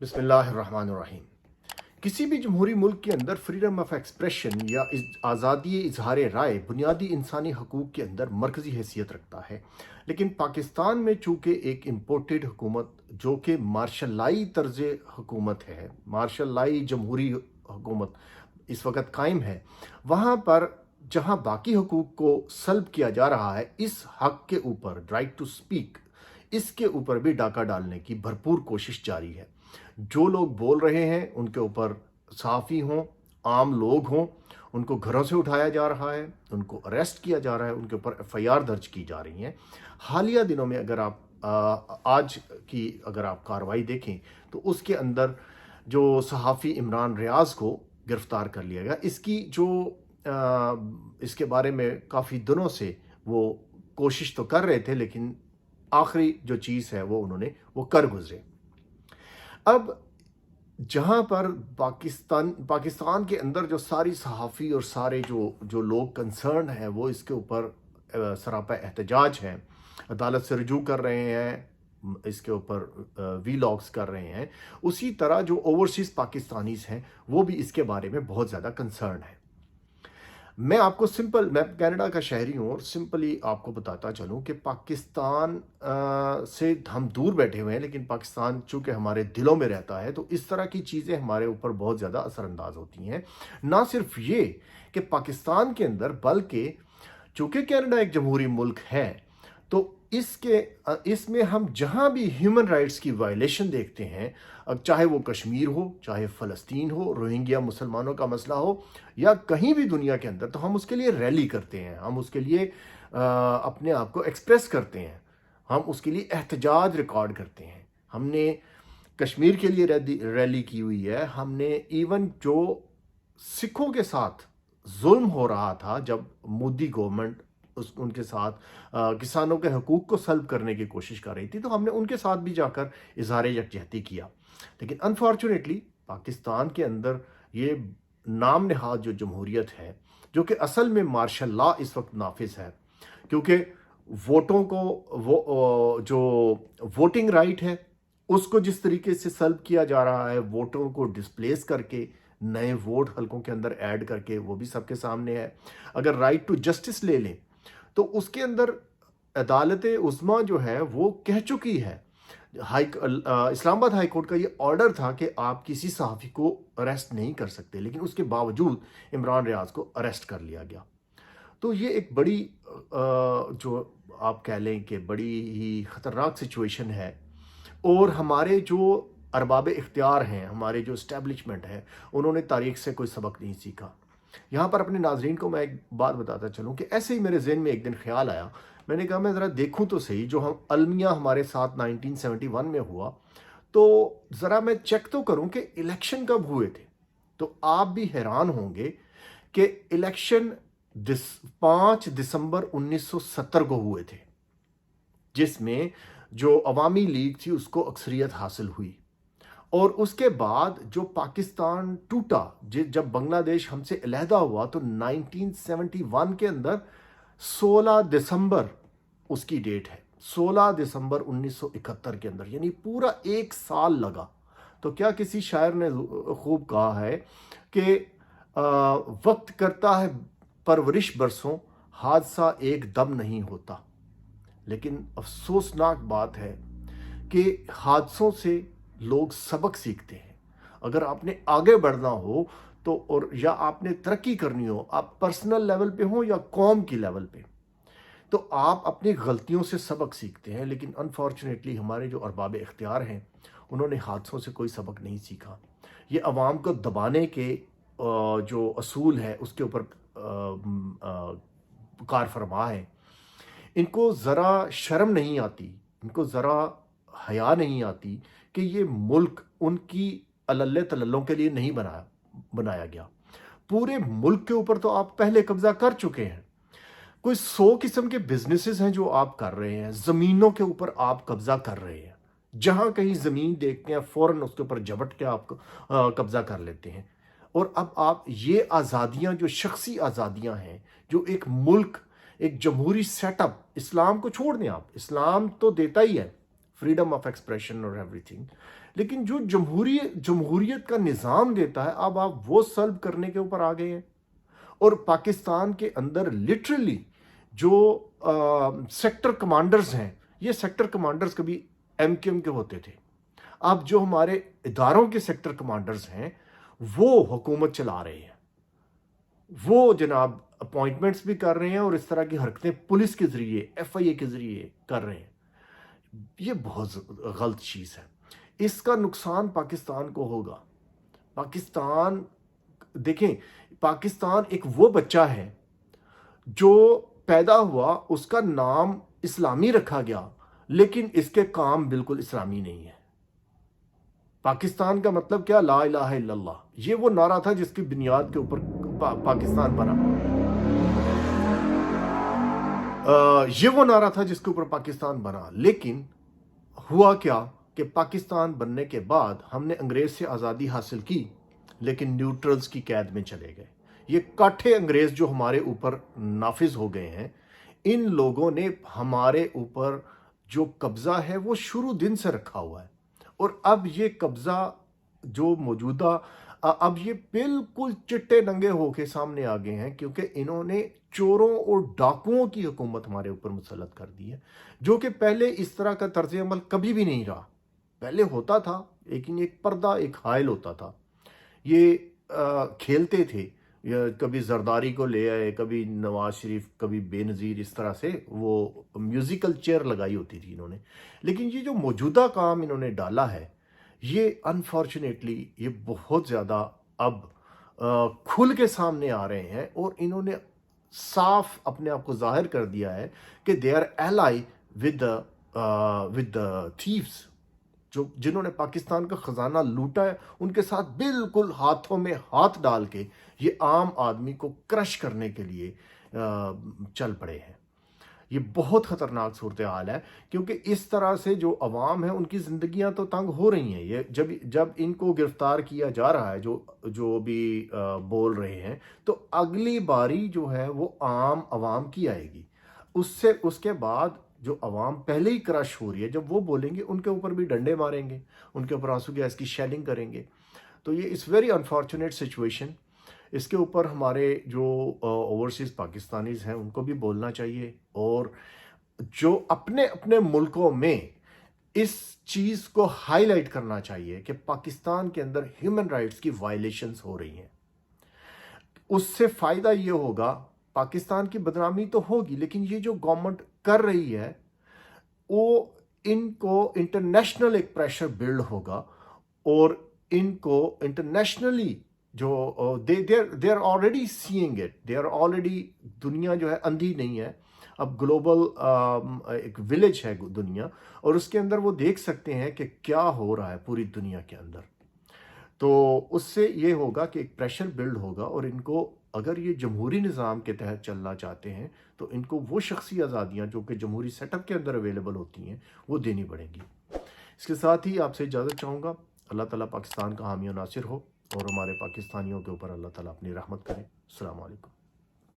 बिस्मिल्लाहिर्रहमानिर्रहीम। किसी भी जमहूरी मुल्क के अंदर फ्रीडम ऑफ एक्सप्रेशन या आज़ादी इजहार राय बुनियादी इंसानी हकूक़ के अंदर मरकज़ी हैसियत रखता है। लेकिन पाकिस्तान में चूँकि एक इम्पोर्टेड हुकूमत जो कि मार्शलाई तर्ज हुकूमत है, मार्शलाई जमहूरी हुकूमत इस वक्त कायम है, वहाँ पर जहाँ बाकी हकूक़ को सल्ब किया जा रहा है, इस हक़ के ऊपर राइट टू स्पीक, इसके ऊपर भी डाका डालने की भरपूर कोशिश जारी है। जो लोग बोल रहे हैं उनके ऊपर सहाफ़ी हों, आम लोग हों, उनको घरों से उठाया जा रहा है, उनको अरेस्ट किया जा रहा है, उनके ऊपर एफआईआर दर्ज की जा रही हैं। हालिया दिनों में अगर आप आज की अगर आप कार्रवाई देखें तो उसके अंदर जो सहाफ़ी इमरान रियाज़ को गिरफ़्तार कर लिया गया। इसके बारे में काफ़ी दिनों से वो कोशिश तो कर रहे थे, लेकिन आखिरी जो चीज़ है वो कर गुजरे। अब जहाँ पर पाकिस्तान के अंदर जो सारी सहाफ़ी और सारे जो लोग कंसर्न हैं वो इसके ऊपर सरापा एहतजाज हैं, अदालत से रजू कर रहे हैं, इसके ऊपर वीलॉग्स कर रहे हैं, उसी तरह जो ओवरसीज़ पाकिस्तानीज़ हैं वो भी इसके बारे में बहुत ज़्यादा कंसर्न है। मैं कनाडा का शहरी हूँ और सिंपली आपको बताता चलूँ कि पाकिस्तान से हम दूर बैठे हुए हैं, लेकिन पाकिस्तान चूँकि हमारे दिलों में रहता है तो इस तरह की चीज़ें हमारे ऊपर बहुत ज़्यादा असरअंदाज होती हैं। ना सिर्फ ये कि पाकिस्तान के अंदर, बल्कि चूँकि कनाडा एक जमहूरी मुल्क है तो इसमें हम जहाँ भी ह्यूमन राइट्स की वायलेशन देखते हैं, अब चाहे वो कश्मीर हो, चाहे फ़लस्तीन हो, रोहिंग्या मुसलमानों का मसला हो या कहीं भी दुनिया के अंदर, तो हम उसके लिए रैली करते हैं, हम उसके लिए अपने आप को एक्सप्रेस करते हैं, हम उसके लिए एहतजाज रिकॉर्ड करते हैं। हमने कश्मीर के लिए रैली की हुई है। हमने इवन जो सिखों के साथ जुल्म हो रहा था, जब मोदी गवर्नमेंट उनके साथ किसानों के हकूक़ को सल्ब करने की कोशिश कर रही थी, तो हमने उनके साथ भी जाकर इजहार यकजहती किया। लेकिन अनफॉर्चुनेटली पाकिस्तान के अंदर ये नाम नहाद जो जमहूरियत है, जो कि असल में मार्शल लॉ इस वक्त नाफिज है, क्योंकि वोटों को जो वोटिंग राइट है उसको जिस तरीके से सल्ब किया जा रहा है, वोटों को डिस्प्लेस करके नए वोट हलकों के अंदर ऐड करके, वो भी सबके सामने है। अगर राइट टू जस्टिस ले लें तो उसके अंदर अदालत उज़्मा जो है वो कह चुकी है, इस्लामाबाद हाई कोर्ट का ये ऑर्डर था कि आप किसी सहाफ़ी को अरेस्ट नहीं कर सकते, लेकिन उसके बावजूद इमरान रियाज़ को अरेस्ट कर लिया गया। तो ये एक बड़ी जो आप कह लें कि बड़ी ही ख़तरनाक सिचुएशन है। और हमारे जो अरबाब इख्तियार हैं, हमारे जो इस्टेब्लिशमेंट है, उन्होंने तारीख़ से कोई सबक नहीं सीखा। यहाँ पर अपने नाजरीन को मैं एक बात बताता चलूँ कि ऐसे ही मेरे जहन में एक दिन ख्याल आया। मैंने कहा मैं ज़रा देखूँ तो सही, जो हम अलमिया हमारे साथ 1971 में हुआ, तो ज़रा मैं चेक तो करूँ कि इलेक्शन कब हुए थे। तो आप भी हैरान होंगे कि इलेक्शन 5 दिसंबर 1970 को हुए थे, जिसमें जो अवामी लीग थी उसको अक्सरियत हासिल हुई। और उसके बाद जो पाकिस्तान टूटा, जब बांग्लादेश हमसे अलहदा हुआ, तो 1971 के अंदर 16 दिसंबर उसकी डेट है, 16 दिसंबर 1971 के अंदर, यानी पूरा एक साल लगा। तो क्या किसी शायर ने खूब कहा है कि वक्त करता है परवरिश बरसों, हादसा एक दम नहीं होता। लेकिन अफसोसनाक बात है कि हादसों से लोग सबक सीखते हैं। अगर आपने आगे बढ़ना हो तो, और या आपने तरक्की करनी हो, आप पर्सनल लेवल पे हो या कौम की लेवल पे, तो आप अपनी गलतियों से सबक सीखते हैं। लेकिन अनफॉर्चुनेटली हमारे जो अरबाब इख्तियार हैं उन्होंने हादसों से कोई सबक नहीं सीखा। ये अवाम को दबाने के जो असूल है उसके ऊपर कार फरमा है। इनको ज़रा शर्म नहीं आती, इनको ज़रा हया नहीं आती कि ये मुल्क उनकी अल्ले तल्लों के लिए नहीं बनाया गया। पूरे मुल्क के ऊपर तो आप पहले कब्जा कर चुके हैं। कोई 100 किस्म के बिजनेसेस हैं जो आप कर रहे हैं, ज़मीनों के ऊपर आप कब्जा कर रहे हैं। जहाँ कहीं ज़मीन देखते हैं फ़ौरन उसके ऊपर झपट के आप कब्जा कर लेते हैं। और अब आप ये आज़ादियाँ, जो शख्सी आज़ादियाँ हैं, जो एक मुल्क, एक जमहूरी सेटअप, इस्लाम को छोड़ दें आप, इस्लाम तो देता ही है फ्रीडम ऑफ एक्सप्रेशन और एवरीथिंग, لیکن جو جمہوریت کا نظام دیتا ہے اب آپ وہ سلب کرنے کے اوپر آ گئے ہیں. اور پاکستان کے اندر لٹرلی جو سیکٹر کمانڈرز ہیں، یہ سیکٹر کمانڈرز کبھی ایم کیو ایم کے ہوتے تھے. اب جو ہمارے اداروں کے سیکٹر کمانڈرز ہیں وہ حکومت چلا رہے ہیں، وہ جناب اپوائنٹمنٹس بھی کر رہے ہیں اور اس طرح کی حرکتیں پولیس کے ذریعے، ایف آئی اے کے ذریعے کر رہے ہیں. یہ بہت غلط چیز ہے. اس کا نقصان پاکستان کو ہوگا. پاکستان دیکھیں، پاکستان ایک وہ بچہ ہے جو پیدا ہوا، اس کا نام اسلامی رکھا گیا لیکن اس کے کام بالکل اسلامی نہیں ہے. پاکستان کا مطلب کیا؟ لا الہ الا اللہ. یہ وہ نعرہ تھا جس کی بنیاد کے اوپر پاکستان بنا. یہ وہ نعرہ تھا جس کے اوپر پاکستان بنا. لیکن ہوا کیا کہ پاکستان بننے کے بعد ہم نے انگریز سے آزادی حاصل کی لیکن نیوٹرلز کی قید میں چلے گئے. یہ کاٹھے انگریز جو ہمارے اوپر نافذ ہو گئے ہیں، ان لوگوں نے ہمارے اوپر جو قبضہ ہے وہ شروع دن سے رکھا ہوا ہے. اور اب یہ قبضہ جو موجودہ اب یہ بالکل چٹے ننگے ہو کے سامنے آ گئے ہیں، کیونکہ انہوں نے چوروں اور ڈاکوؤں کی حکومت ہمارے اوپر مسلط کر دی ہے، جو کہ پہلے اس طرح کا طرز عمل کبھی بھی نہیں رہا. پہلے ہوتا تھا لیکن ایک پردہ، ایک حائل ہوتا تھا. یہ کھیلتے تھے، کبھی زرداری کو لے آئے، کبھی نواز شریف، کبھی بے نظیر، اس طرح سے وہ میوزیکل چیئر لگائی ہوتی تھی انہوں نے. لیکن یہ جو موجودہ کام انہوں نے ڈالا ہے، یہ انفارچونیٹلی یہ بہت زیادہ اب کھل کے سامنے آ رہے ہیں اور انہوں نے صاف اپنے آپ کو ظاہر کر دیا ہے کہ they are ally with the thieves. جنہوں نے پاکستان کا خزانہ لوٹا ہے ان کے ساتھ بالکل ہاتھوں میں ہاتھ ڈال کے یہ عام آدمی کو کرش کرنے کے لیے چل پڑے ہیں. یہ بہت خطرناک صورتحال ہے، کیونکہ اس طرح سے جو عوام ہے ان کی زندگیاں تو تنگ ہو رہی ہیں. یہ جب ان کو گرفتار کیا جا رہا ہے، جو بھی بول رہے ہیں، تو اگلی باری جو ہے وہ عام عوام کی آئے گی. اس کے بعد جو عوام پہلے ہی کرش ہو رہی ہے، جب وہ بولیں گے ان کے اوپر بھی ڈنڈے ماریں گے، ان کے اوپر آنسو گیس کی شیلنگ کریں گے. تو یہ اس ویری انفارچونیٹ سچویشن. اس کے اوپر ہمارے جو اوورسیز پاکستانیز ہیں ان کو بھی بولنا چاہیے، اور جو اپنے اپنے ملکوں میں اس چیز کو ہائی لائٹ کرنا چاہیے کہ پاکستان کے اندر ہیومن رائٹس کی وائلیشنز ہو رہی ہیں. اس سے فائدہ یہ ہوگا، پاکستان کی بدنامی تو ہوگی لیکن یہ جو گورنمنٹ کر رہی ہے وہ ان کو انٹرنیشنل ایک پریشر بلڈ ہوگا، اور ان کو انٹرنیشنلی جو they are already seeing it, they are already, دنیا جو ہے اندھی نہیں ہے. اب گلوبل ایک ولیج ہے دنیا، اور اس کے اندر وہ دیکھ سکتے ہیں کہ کیا ہو رہا ہے پوری دنیا کے اندر. تو اس سے یہ ہوگا کہ ایک پریشر بلڈ ہوگا، اور ان کو اگر یہ جمہوری نظام کے تحت چلنا چاہتے ہیں تو ان کو وہ شخصی آزادیاں جو کہ جمہوری سیٹ اپ کے اندر اویلیبل ہوتی ہیں وہ دینی پڑیں گی. اس کے ساتھ ہی آپ سے اجازت چاہوں گا. اللہ تعالیٰ پاکستان کا حامی و ناصر ہو، اور ہمارے پاکستانیوں کے اوپر اللہ تعالیٰ اپنی رحمت کرے. السلام علیکم.